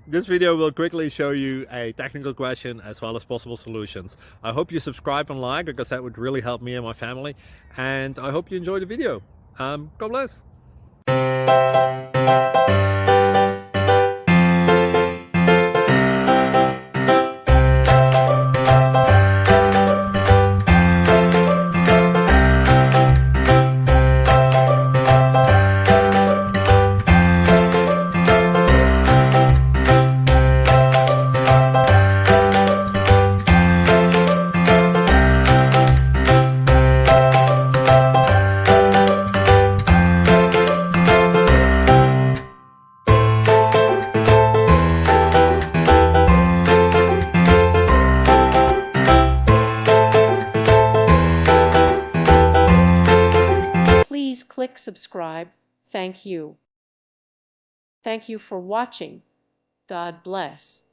This video will quickly show you a technical question as well as possible solutions. I hope you subscribe and like, because that would really help me and my family. And I hope you enjoy the video. God bless. Please click subscribe. Thank you. Thank you for watching. God bless.